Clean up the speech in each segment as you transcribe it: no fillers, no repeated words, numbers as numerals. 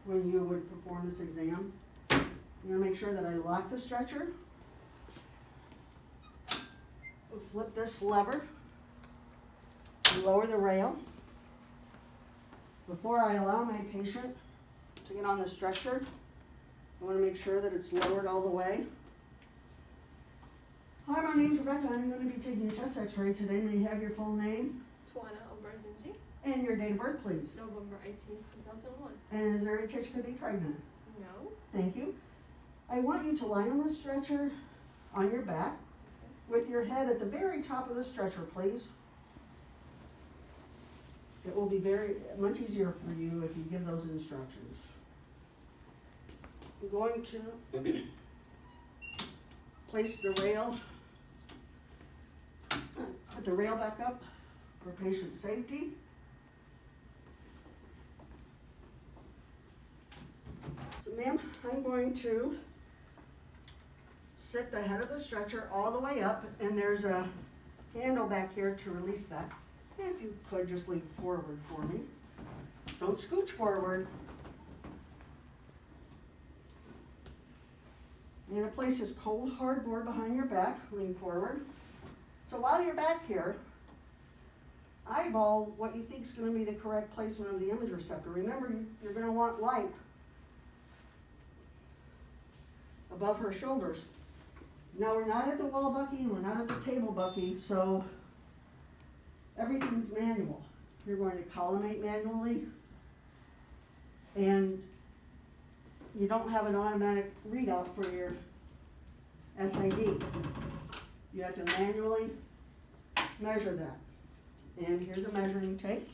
when you would perform this exam. I'm gonna make sure that I lock the stretcher. Flip this lever, and lower the rail. Before I allow my patient to get on the stretcher, I want to make sure that it's lowered all the way. Hi, my name's Rebecca. I'm going to be taking a chest x-ray today. May you have your full name? Tuana Oberzinji, And your date of birth, please. November 18, 2001. And is there any chance you could be pregnant? No. Thank you. I want you to lie on the stretcher on your back with your head at the very top of the stretcher, please. It will be very much easier for you if you give those instructions. I'm going to place the rail, put the rail back up for patient safety. So ma'am, I'm going to sit the head of the stretcher all the way up, and there's a handle back here to release that. If you could just lean forward for me. Don't scooch forward. I'm going to place this cold hard board behind your back, lean forward. So while you're back here, eyeball what you think is going to be the correct placement of the image receptor. Remember, you're going to want light above her shoulders. Now we're not at the wall bucky, we're not at the table bucky, so everything's manual. You're going to collimate manually, and you don't have an automatic readout for your SID. You have to manually measure that. And here's a measuring tape.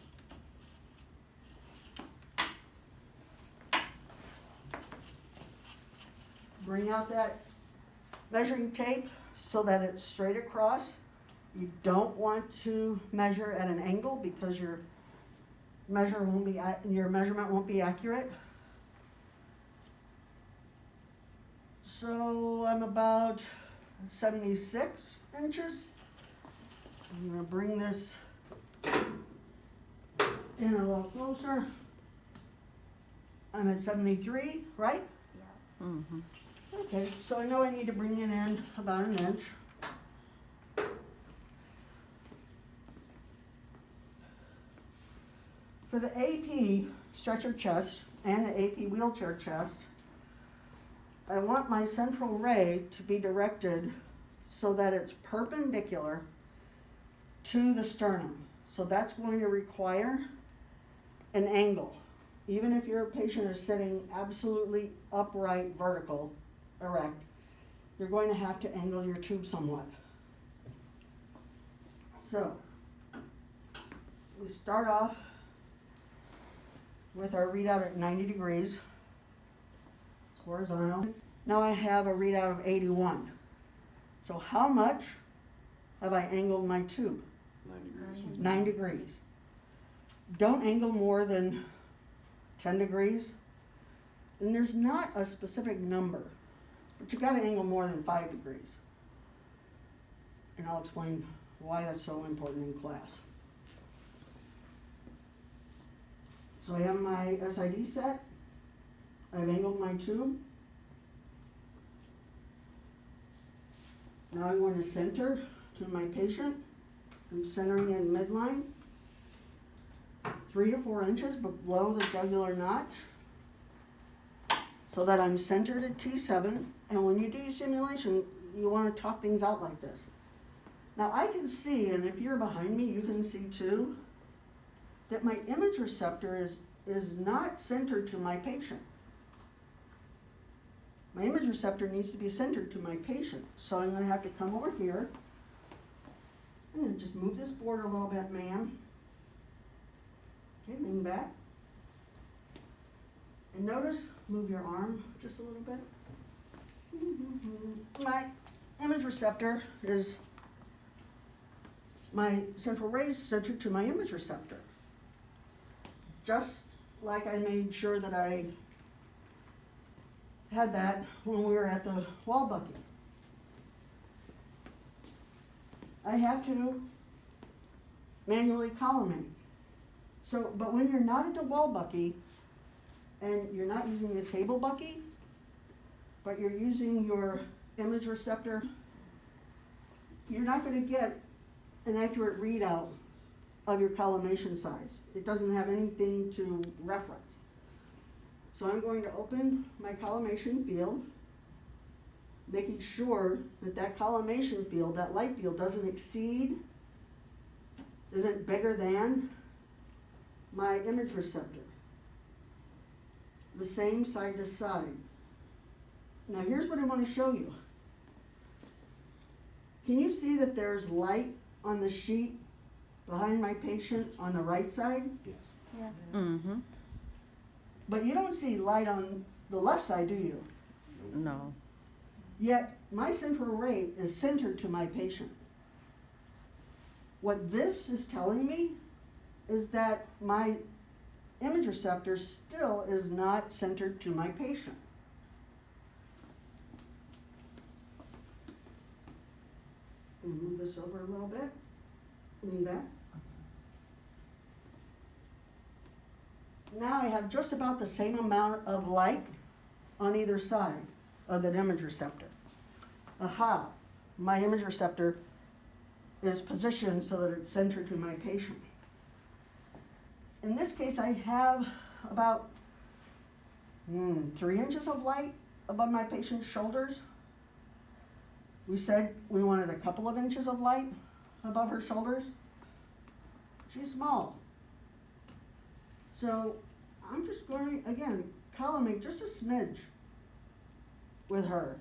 Bring out that measuring tape so that it's straight across. You don't want to measure at an angle because your measurement won't be accurate. So I'm about 76 inches. I'm going to bring this in a little closer. I'm at 73, right? Yeah. Mm-hmm. Okay, so I know I need to bring it in about an inch. For the AP stretcher chest and the AP wheelchair chest, I want my central ray to be directed so that it's perpendicular to the sternum. So that's going to require an angle. Even if your patient is sitting absolutely upright, vertical, erect, you're going to have to angle your tube somewhat. So, we start off with our readout at 90 degrees. It's horizontal. Now I have a readout of 81. So how much have I angled my tube? 9 degrees. 9 degrees. Don't angle more than 10 degrees. And there's not a specific number, but you've got to angle more than 5 degrees. And I'll explain why that's so important in class. So I have my SID set. I've angled my tube. Now I'm going to center to my patient. I'm centering in midline, 3 to 4 inches below the jugular notch, so that I'm centered at T7. And when you do your simulation, you want to talk things out like this. Now I can see, and if you're behind me, you can see too, that my image receptor is not centered to my patient. My image receptor needs to be centered to my patient. So I'm going to have to come over here and just move this board a little bit, ma'am. Okay, lean back. And notice, move your arm just a little bit. My image receptor is, my central ray is centered to my image receptor. Just like I made sure that I had that when we were at the wall bucket. I have to manually collimate. So, but when you're not at the wall bucky, and you're not using the table bucky, but you're using your image receptor, you're not gonna get an accurate readout of your collimation size. It doesn't have anything to reference. So I'm going to open my collimation field, making sure that that collimation field, that light field, doesn't exceed, isn't bigger than my image receptor. The same side to side. Now here's what I want to show you. Can you see that there's light on the sheet behind my patient on the right side? Yes. Yeah. Mm-hmm. But you don't see light on the left side, do you? No. Yet my central ray is centered to my patient. What this is telling me is that my image receptor still is not centered to my patient. Move this over a little bit. Lean back. Now I have just about the same amount of light on either side of that image receptor. Aha, my image receptor is positioned so that it's centered to my patient. In this case, I have about 3 inches of light above my patient's shoulders. We said we wanted a couple of inches of light above her shoulders. She's small. So I'm just going, again, collimate just a smidge with her.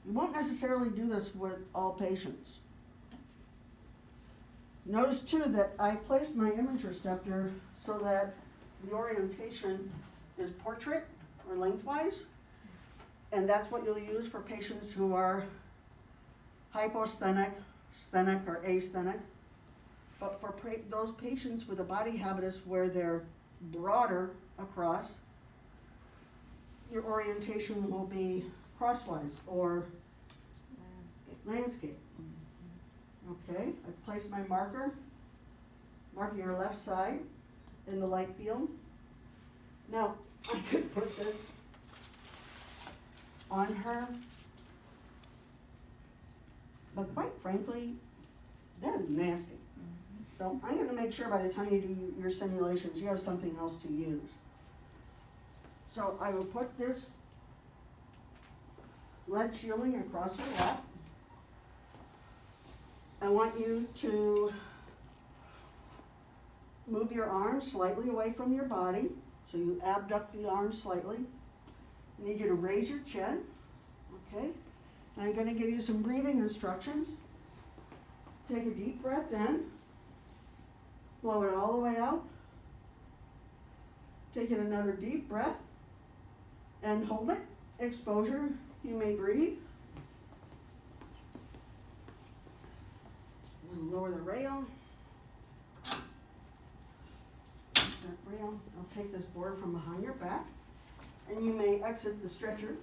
You won't necessarily do this with all patients. Notice too that I placed my image receptor so that the orientation is portrait or lengthwise, and that's what you'll use for patients who are hyposthenic, sthenic, or asthenic. But for those patients with a body habitus where they're broader across, your orientation will be crosswise or landscape. Okay, I've placed my marker, marking your left side in the light field. Now, I could put this on her, but quite frankly, that is nasty. So I'm gonna make sure by the time you do your simulations, you have something else to use. So I will put this lead shielding across her lap. I want you to move your arms slightly away from your body. So you abduct the arms slightly. I need you to raise your chin, okay? And I'm gonna give you some breathing instructions. Take a deep breath in. Blow it all the way out. Take in another deep breath and hold it. Exposure, you may breathe. We'll lower the rail. That rail. I'll take this board from behind your back, and you may exit the stretcher